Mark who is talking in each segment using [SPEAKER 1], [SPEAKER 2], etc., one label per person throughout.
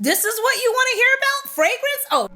[SPEAKER 1] This is what you want to hear about? Fragrance? Oh.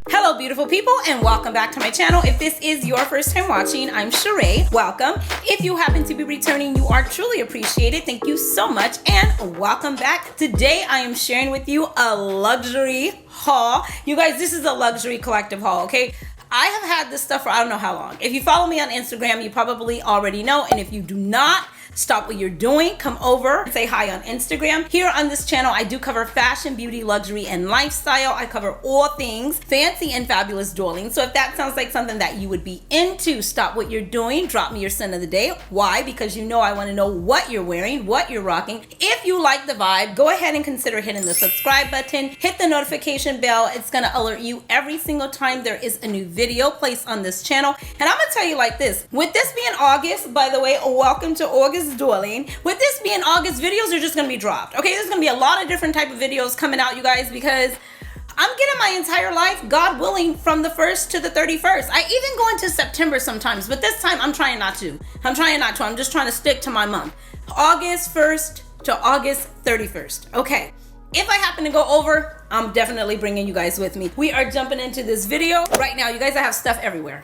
[SPEAKER 1] Hello beautiful people and welcome back to my channel. If this is your first time watching, I'm Cheraye. Welcome. If you happen to be returning, you are truly appreciated. Thank you so much and welcome back. Today I am sharing with you a luxury haul. You guys, this is a luxury collective haul, okay? I have had this stuff for I don't know how long. If you follow me on Instagram, you probably already know. And if you do not, stop what you're doing, come over and say hi on Instagram. Here on this channel, I do cover fashion, beauty, luxury, and lifestyle. I cover all things fancy and fabulous jewelry. So if that sounds like something that you would be into, stop what you're doing, drop me your scent of the day. Why? Because you know I want to know what you're wearing, what you're rocking. If you like the vibe, go ahead and consider hitting the subscribe button, hit the notification bell. It's gonna alert you every single time there is a new video placed on this channel. And I'm gonna tell you like this, with this being August, by the way, welcome to August Dueling. With this being August, videos are just gonna be dropped. Okay, there's gonna be a lot of different type of videos coming out, you guys, because I'm getting my entire life, God willing, from the 1st to the 31st. I even go into September sometimes, but this time I'm trying not to. I'm just trying to stick to my month. August 1st to August 31st. Okay. If I happen to go over, I'm definitely bringing you guys with me. We are jumping into this video right now. You guys, I have stuff everywhere.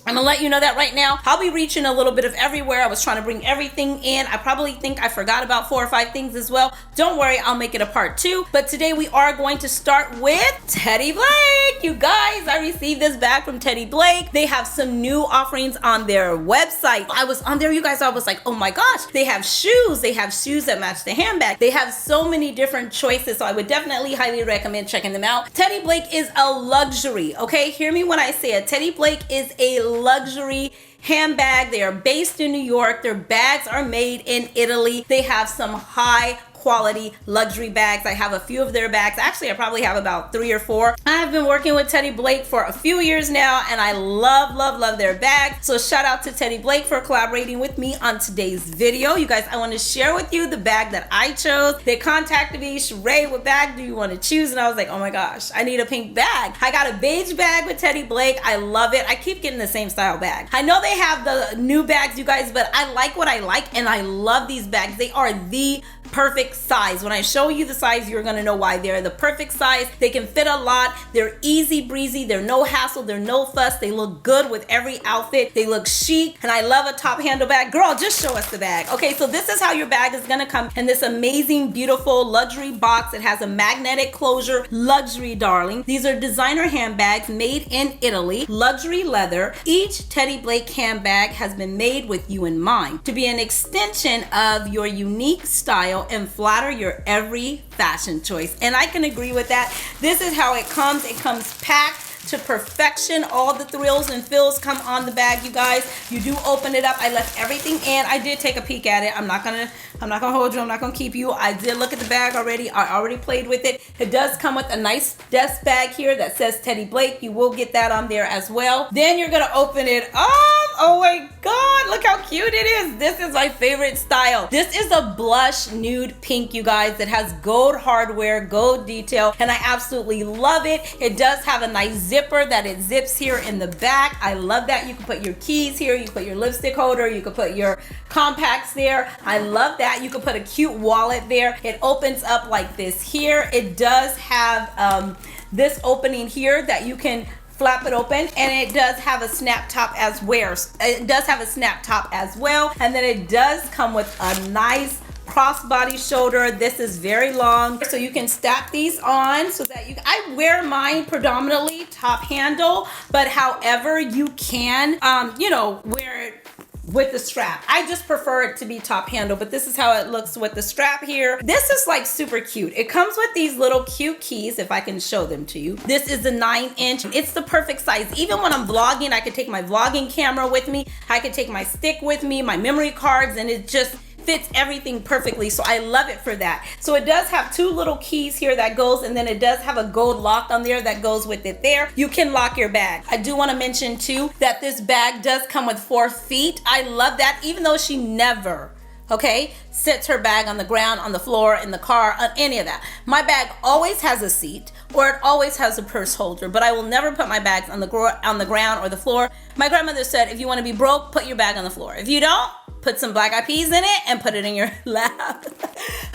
[SPEAKER 1] I'm gonna let you know that right now. I'll be reaching a little bit of everywhere. I was trying to bring everything in. I probably think I forgot about 4 or 5 things as well. Don't worry, I'll make it a part 2. But today we are going to start with Teddy Blake. You guys, I received this bag from Teddy Blake. They have some new offerings on their website. I was on there, you guys, I was like, oh my gosh, they have shoes. They have shoes that match the handbag. They have so many different choices. So I would definitely highly recommend checking them out. Teddy Blake is a luxury, okay? Hear me when I say it. Teddy Blake is a luxury handbag. They are based in New York. Their bags are made in Italy. They have some high quality luxury bags. I have a few of their bags. Actually, I probably have about 3 or 4. I have been working with Teddy Blake for a few years now and I love their bag. So shout out to Teddy Blake for collaborating with me on today's video. You guys, I want to share with you the bag that I chose. They contacted me, Cheraye, what bag do you want to choose? And I was like, oh my gosh, I need a pink bag. I got a beige bag with Teddy Blake. I love it. I keep getting the same style bag. I know they have the new bags, you guys, but I like what I like and I love these bags. They are the perfect size. When I show you the size, you're gonna know why. They're the perfect size. They can fit a lot. They're easy breezy. They're no hassle. They're no fuss. They look good with every outfit. They look chic. And I love a top handle bag. Girl, just show us the bag. Okay, so this is how your bag is gonna come in this amazing, beautiful luxury box. It has a magnetic closure. Luxury, darling. These are designer handbags made in Italy. Luxury leather. Each Teddy Blake handbag has been made with you in mind to be an extension of your unique style and flatter your every fashion choice. And I can agree with that. This is how it comes. It comes packed to perfection. All the thrills and fills come on the bag, you guys. You do open it up. I left everything in. I did take a peek at it. I'm not gonna hold you. I'm not gonna keep you. I did look at the bag already. I already played with it. It does come with a nice desk bag here that says Teddy Blake. You will get that on there as well. Then you're gonna open it up. Oh my God, look how cute it is. This is my favorite style. This is a blush nude pink, you guys. It has gold hardware, gold detail, and I absolutely love it. It does have a nice zipper that it zips here in the back. I love that. You can put your keys here. You can put your lipstick holder. You can put your compacts there. I love that. You can put a cute wallet there. It opens up like this here. It does have this opening here that you can flap it open, and it does have a snap top as well. It does have a snap top as well, and then it does come with a nice crossbody shoulder. This is very long, so you can stack these on so that I wear mine predominantly top handle, but however you can you know, wear it with the strap. I just prefer it to be top handle, but this is how it looks with the strap here. This is like super cute. It comes with these little cute keys, if I can show them to you. This is a 9-inch. It's the perfect size. Even when I'm vlogging, I could take my vlogging camera with me. I could take my stick with me, my memory cards, and it just fits everything perfectly. So I love it for that. So it does have 2 little keys here that goes, and then it does have a gold lock on there that goes with it there. You can lock your bag. I do want to mention too that this bag does come with 4 feet. I love that, even though she never, okay, sits her bag on the ground, on the floor, in the car, on any of that. My bag always has a seat. or it always has a purse holder, but I will never put my bags on the ground or the floor. My grandmother said, if you want to be broke, put your bag on the floor. If you don't, put some black eyed peas in it and put it in your lap.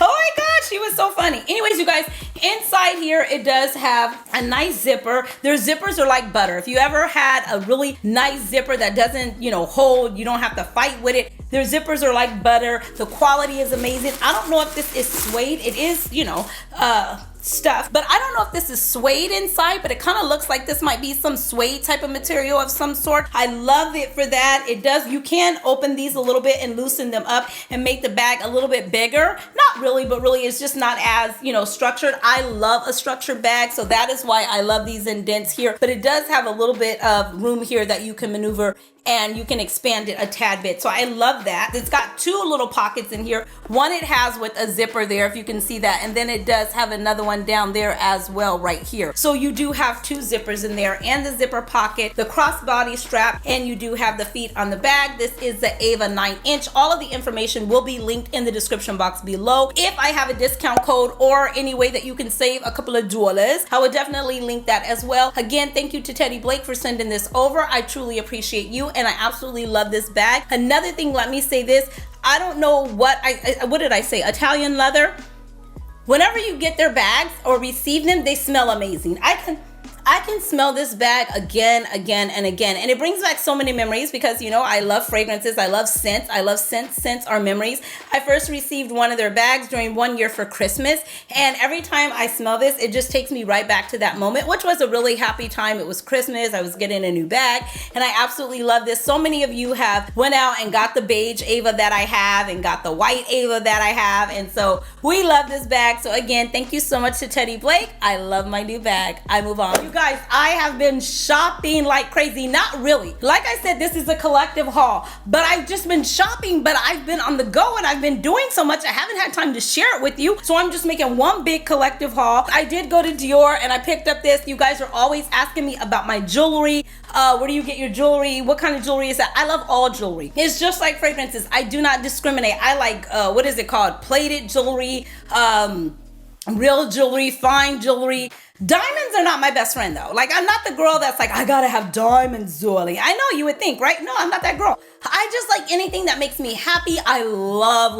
[SPEAKER 1] Oh my gosh, she was so funny. Anyways, you guys, inside here, it does have a nice zipper. Their zippers are like butter. If you ever had a really nice zipper that doesn't, hold, you don't have to fight with it. Their zippers are like butter. The quality is amazing. I don't know if this is suede. It is, stuff, but I don't know if this is suede inside, but it kind of looks like this might be some suede type of material of some sort. I love it for that. It does, you can open these a little bit and loosen them up and make the bag a little bit bigger. Not really, but really it's just not as, structured. I love a structured bag, so that is why I love these indents here, but it does have a little bit of room here that you can maneuver and you can expand it a tad bit. So I love that. It's got two little pockets in here. One it has with a zipper there, if you can see that. And then it does have another one down there as well right here. So you do have two zippers in there and the zipper pocket, the crossbody strap, and you do have the feet on the bag. This is the Ava 9-inch. All of the information will be linked in the description box below. If I have a discount code or any way that you can save a couple of dollars, I would definitely link that as well. Again, thank you to Teddy Blake for sending this over. I truly appreciate you. And I absolutely love this bag. Another thing, let me say this. I don't know what did I say? Italian leather. Whenever you get their bags or receive them, they smell amazing. I can smell this bag again, and again. And it brings back so many memories because, I love fragrances. I love scents. I love scents. Scents are memories. I first received one of their bags during one year for Christmas. And every time I smell this, it just takes me right back to that moment, which was a really happy time. It was Christmas. I was getting a new bag. And I absolutely love this. So many of you have went out and got the beige Ava that I have and got the white Ava that I have. And so we love this bag. So again, thank you so much to Teddy Blake. I love my new bag. I move on. You guys, I have been shopping like crazy. Not really. Like I said, this is a collective haul, but I've just been shopping, but I've been on the go and I've been doing so much. I haven't had time to share it with you. So I'm just making one big collective haul. I did go to Dior and I picked up this. You guys are always asking me about my jewelry. Where do you get your jewelry? What kind of jewelry is that? I love all jewelry. It's just like fragrances. I do not discriminate. I like, what is it called? Plated jewelry, real jewelry, fine jewelry. Diamonds are not my best friend though. Like, I'm not the girl that's like, I gotta have diamonds, Zoli. I know you would think, right? No, I'm not that girl. I just like anything that makes me happy. I love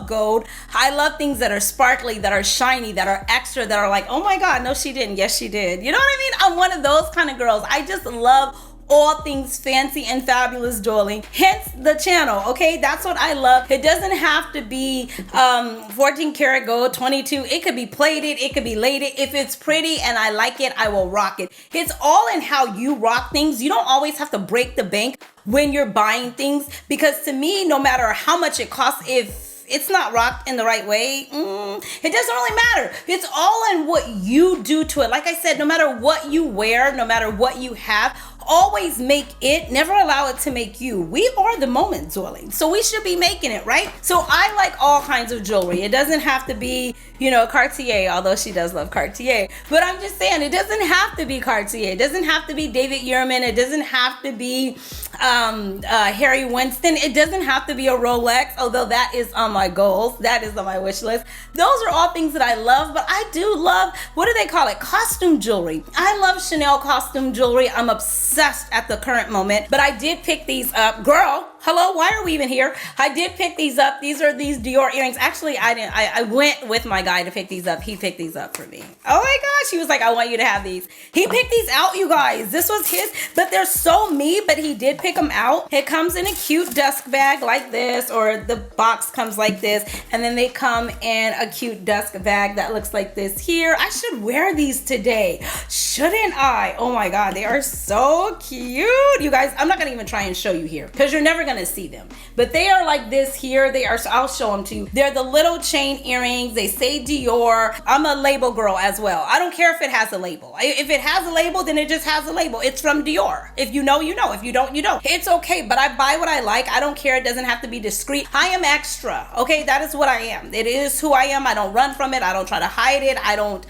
[SPEAKER 1] gold. I love things that are sparkly, that are shiny, that are extra, that are like, oh my God, no, she didn't. Yes, she did. You know what I mean? I'm one of those kind of girls. I just love all things fancy and fabulous, darling. Hence the channel, okay? That's what I love. It doesn't have to be 14 karat gold, 22. It could be plated, it could be lated. If it's pretty and I like it, I will rock it. It's all in how you rock things. You don't always have to break the bank when you're buying things, because to me, no matter how much it costs, if it's not rocked in the right way, it doesn't really matter. It's all in what you do to it. Like I said, no matter what you wear, no matter what you have, always make it, never allow it to make you. We are the moment, darling. So we should be making it, right? So I like all kinds of jewelry. It doesn't have to be, Cartier, although she does love Cartier. But I'm just saying, it doesn't have to be Cartier. It doesn't have to be David Yurman. It doesn't have to be Harry Winston. It doesn't have to be a Rolex, although that is on my goals. That is on my wish list. Those are all things that I love, but I do love, what do they call it? Costume jewelry. I love Chanel costume jewelry. I'm obsessed at the current moment, but I did pick these up. Girl, hello, why are we even here? I did pick these up. These are these Dior earrings. Actually, I didn't. I went with my guy to pick these up. He picked these up for me. Oh my gosh, he was like, I want you to have these. He picked these out, you guys. This was his, but they're so me, but he did pick them out. It comes in a cute desk bag like this, or the box comes like this, and then they come in a cute desk bag that looks like this here. I should wear these today, shouldn't I? Oh my God, they are so cute. You guys, I'm not gonna even try and show you here because you're never gonna see them, but they are like this here. They are, so I'll show them to you. They're the little chain earrings. They say Dior. I'm a label girl as well. I don't care if it has a label. If it has a label, then it just has a label. It's from Dior. If you know, you know. If you don't, you don't. It's okay, but I buy what I like. I don't care. It doesn't have to be discreet. I am extra, okay? That is what I am. It is who I am. I don't run from it. I don't try to hide it. I don't,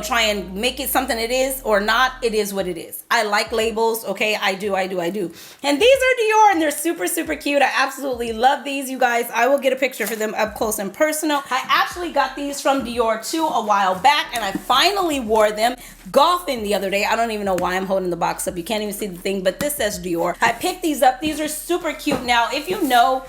[SPEAKER 1] try and make it something it is or not. It is what it is. I like labels, okay? I do. And these are Dior, and and they're super, super cute. I absolutely love these, you guys. I will get a picture for them up close and personal. I actually got these from Dior too a while back, and I finally wore them golfing the other day. I don't even know why I'm holding the box up. You can't even see the thing, but this says Dior. I picked these up. These are super cute. Now, if you know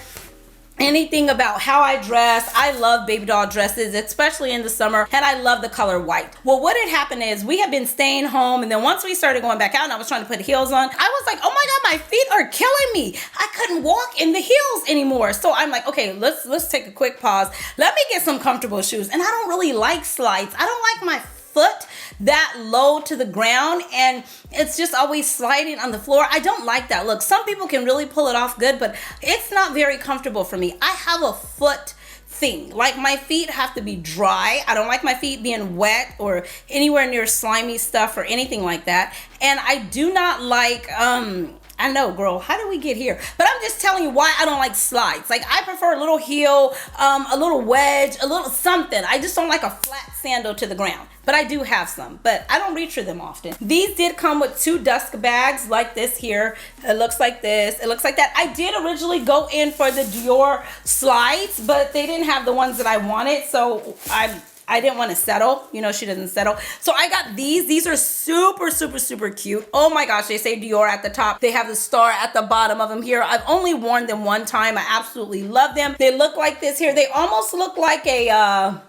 [SPEAKER 1] anything about how I dress, I love baby doll dresses, especially in the summer, and I love the color white. Well, what had happened is we had been staying home, and then once we started going back out and I was trying to put heels on, I was like, oh my God, my feet are killing me. I couldn't walk in the heels anymore. So I'm like, okay, let's take a quick pause. Let me get some comfortable shoes. And I don't really like slides. I don't like my foot that low to the ground and it's just always sliding on the floor. I don't like that look. Some people can really pull it off good, but it's not very comfortable for me. I have a foot thing. Like, my feet have to be dry. I don't like my feet being wet or anywhere near slimy stuff or anything like that. And I do not like, I know, girl, how did we get here? But I'm just telling you why I don't like slides. Like, I prefer a little heel, a little wedge, a little something. I just don't like a flat sandal to the ground. But I do have some, but I don't reach for them often. These did come with 2 dusk bags like this here. It looks like this, it looks like that. I did originally go in for the Dior slides, but they didn't have the ones that I wanted, so I didn't want to settle. You know, she doesn't settle. So I got these. These are super, super, super cute. Oh my gosh, they say Dior at the top. They have the star at the bottom of them here. I've only worn them one time. I absolutely love them. They look like this here. They almost look like a,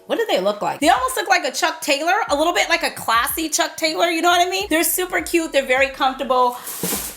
[SPEAKER 1] what do they look like? They almost look like a Chuck Taylor, a little bit like a classy Chuck Taylor, you know what I mean? They're super cute. They're very comfortable.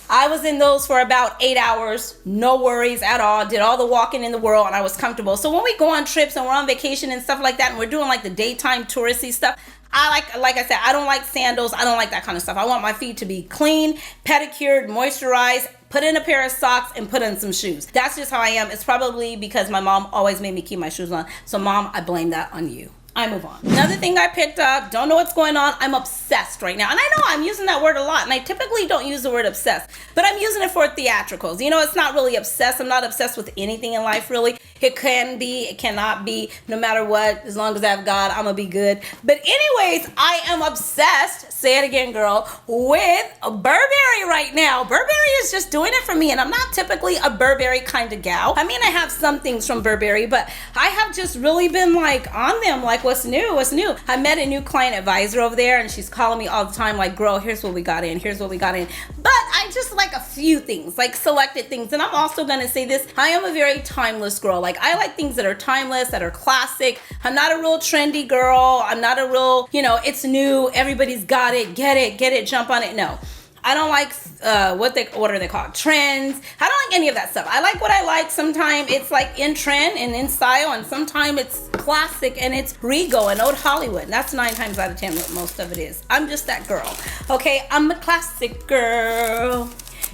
[SPEAKER 1] I was in those for about 8 hours, no worries at all. Did all the walking in the world and I was comfortable. So when we go on trips and we're on vacation and stuff like that and we're doing like the daytime touristy stuff, I like I said, I don't like sandals. I don't like that kind of stuff. I want my feet to be clean, pedicured, moisturized, put in a pair of socks and put in some shoes. That's just how I am. It's probably because my mom always made me keep my shoes on. So Mom, I blame that on you. I move on. Another thing I picked up, don't know what's going on. I'm obsessed right now. And I know I'm using that word a lot, and I typically don't use the word obsessed, but I'm using it for theatricals. You know, it's not really obsessed. I'm not obsessed with anything in life, really. It can be, it cannot be, no matter what. As long as I have God, I'm gonna be good. But anyways, I am obsessed, say it again, girl, with Burberry right now. Burberry is just doing it for me, and I'm not typically a Burberry kind of gal. I mean, I have some things from Burberry, but I have just really been like on them, like, what's new, what's new? I met a new client advisor over there, and she's calling me all the time, like, girl, here's what we got in, here's what we got in. But I just like a few things, like selected things. And I'm also gonna say this, I am a very timeless girl. Like, I like things that are timeless, that are classic. I'm not a real trendy girl. I'm not a real, you know, it's new, everybody's got it, get it, jump on it. No. I don't like what are they called? Trends. I don't like any of that stuff. I like what I like. Sometimes it's like in trend and in style, and sometimes it's classic and it's Rego and old Hollywood. And that's 9 times out of 10 what most of it is. I'm just that girl. Okay, I'm a classic girl.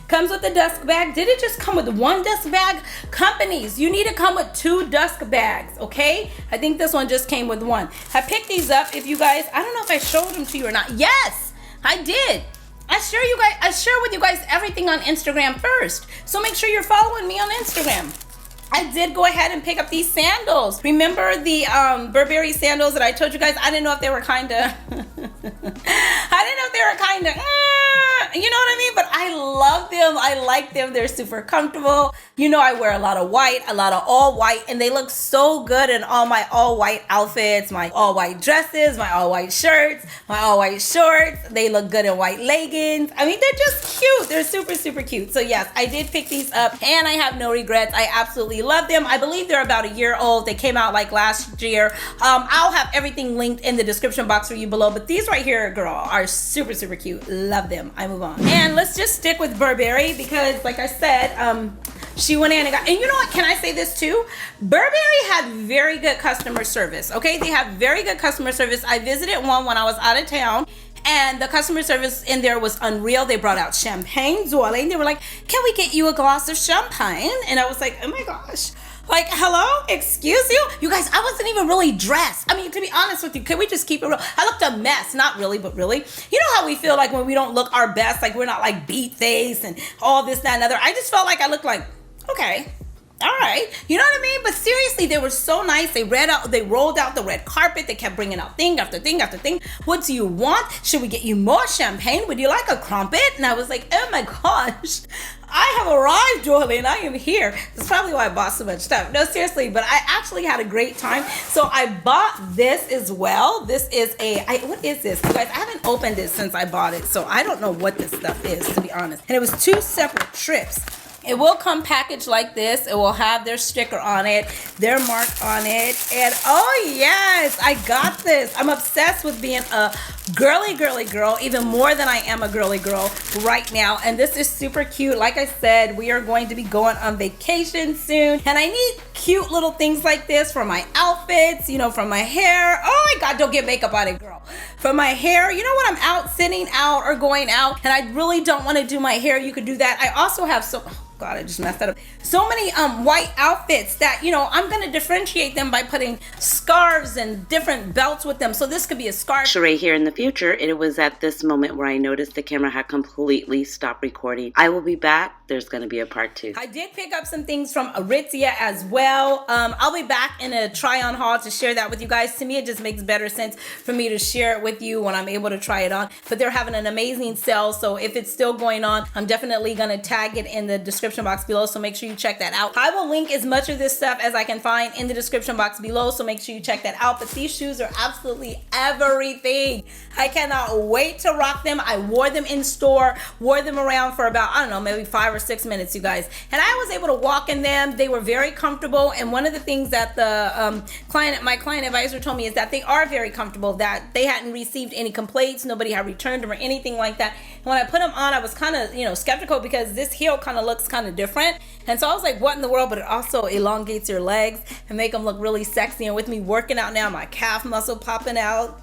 [SPEAKER 1] Comes with a dust bag. Did it just come with 1 dust bag? Companies, you need to come with 2 dust bags, okay? I think this one just came with 1. I picked these up. If you guys, I don't know if I showed them to you or not. Yes, I did. I share with you guys everything on Instagram first. So make sure you're following me on Instagram. I did go ahead and pick up these sandals. Remember the Burberry sandals that I told you guys? I didn't know if they were kind of, you know what I mean? But I love them. I like them. They're super comfortable. You know, I wear a lot of white, a lot of all white, and they look so good in all my all white outfits, my all white dresses, my all white shirts, my all white shorts. They look good in white leggings. I mean, they're just cute. They're super, super cute. So yes, I did pick these up and I have no regrets. I absolutely love them. I believe they're about a year old. They came out like last year. I'll have everything linked in the description box for you below, but these right here, girl, are super, super cute. Love them. I move on. And let's just stick with Burberry because, like I said, she went in and got, and you know what, can I say this too? Burberry had very good customer service, okay? They have very good customer service. I visited one when I was out of town, and the customer service in there was unreal. They brought out champagne, and they were like, can we get you a glass of champagne? And I was like, oh my gosh. Like, hello? Excuse you? You guys, I wasn't even really dressed. I mean, to be honest with you, can we just keep it real? I looked a mess. Not really, but really. You know how we feel like when we don't look our best, like we're not like beat face and all this, that, and other. I just felt like I looked like, okay, all right, you know what I mean? But seriously, they were so nice. They rolled out the red carpet. They kept bringing out thing after thing after thing. What do you want? Should we get you more champagne? Would you like a crumpet? And I was like, oh my gosh, I have arrived, Julie, and I am here. That's probably why I bought so much stuff. No, seriously, but I actually had a great time. So I bought this as well. This is what is this? You guys, I haven't opened it since I bought it, so I don't know what this stuff is, to be honest. And it was 2 separate trips. It will come packaged like this. It will have their sticker on it, their mark on it. And oh yes, I got this. I'm obsessed with being a girly girl, even more than I am a girly girl right now. And this is super cute. Like I said, we are going to be going on vacation soon. And I need cute little things like this for my outfits, you know, for my hair. Oh my God, don't get makeup on it, girl. For my hair, you know, when I'm out, sitting out or going out, and I really don't want to do my hair, you could do that. I also have God, I just messed that up. So many white outfits that, you know, I'm going to differentiate them by putting scarves and different belts with them. So this could be a scarf.
[SPEAKER 2] Cheraye here in the future. It was at this moment where I noticed the camera had completely stopped recording. I will be back. There's going to be a part 2.
[SPEAKER 1] I did pick up some things from Aritzia as well. I'll be back in a try-on haul to share that with you guys. To me, it just makes better sense for me to share it with you when I'm able to try it on. But they're having an amazing sale. So if it's still going on, I'm definitely going to tag it in the description box below, so make sure you check that out. I will link as much of this stuff as I can find in the description box below, so make sure you check that out. But these shoes are absolutely everything. I cannot wait to rock them. I wore them in store, wore them around for about, I don't know, maybe 5 or 6 minutes, you guys, and I was able to walk in them. They were very comfortable, and one of the things that the my client advisor told me is that they are very comfortable, that they hadn't received any complaints, nobody had returned them or anything like that. And when I put them on, I was kind of, you know, skeptical because this heel kind of looks kind of different, and so I was like, what in the world? But it also elongates your legs and make them look really sexy. And with me working out now, my calf muscle popping out,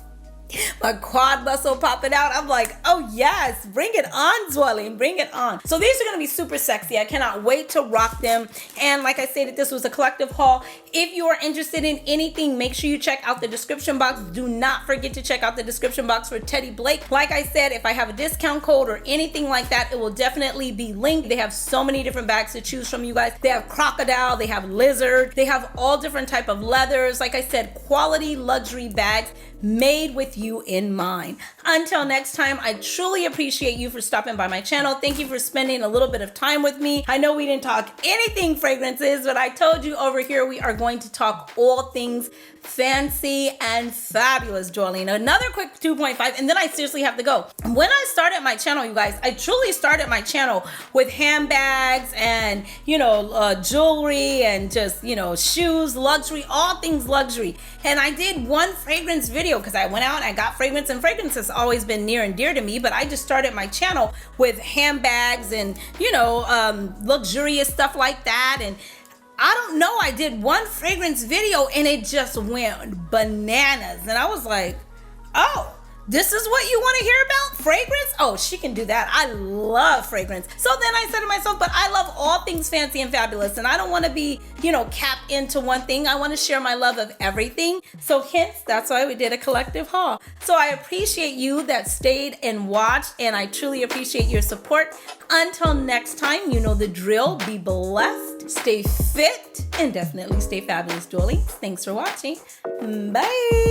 [SPEAKER 1] my quad muscle popping out, I'm like, oh yes, bring it on, Zwelling, bring it on. So these are going to be super sexy. I cannot wait to rock them. And like I said, this was a collective haul. If you are interested in anything, make sure you check out the description box. Do not forget to check out the description box for Teddy Blake. Like I said, if I have a discount code or anything like that, it will definitely be linked. They have so many different bags to choose from, you guys. They have crocodile, they have lizard, they have all different type of leathers. Like I said, quality luxury bags made with you in mind. Until next time, I truly appreciate you for stopping by my channel. Thank you for spending a little bit of time with me. I know we didn't talk anything fragrances, but I told you over here we are going to talk all things fancy and fabulous, Jolene. Another quick 2.5, and then I seriously have to go. When I started my channel, you guys, I truly started my channel with handbags and, you know, jewelry and just, you know, shoes, luxury, all things luxury. And I did one fragrance video because I went out and I got fragrance, and fragrance has always been near and dear to me, but I just started my channel with handbags and, you know, luxurious stuff like that. And I don't know, I did one fragrance video and it just went bananas. And I was like, oh, this is what you want to hear about? Fragrance? Oh, she can do that. I love fragrance. So then I said to myself, but I love all things fancy and fabulous, and I don't want to be, you know, capped into one thing. I want to share my love of everything. So hence, that's why we did a collective haul. So I appreciate you that stayed and watched, and I truly appreciate your support. Until next time, you know the drill. Be blessed, stay fit, and definitely stay fabulous, Julie. Thanks for watching. Bye.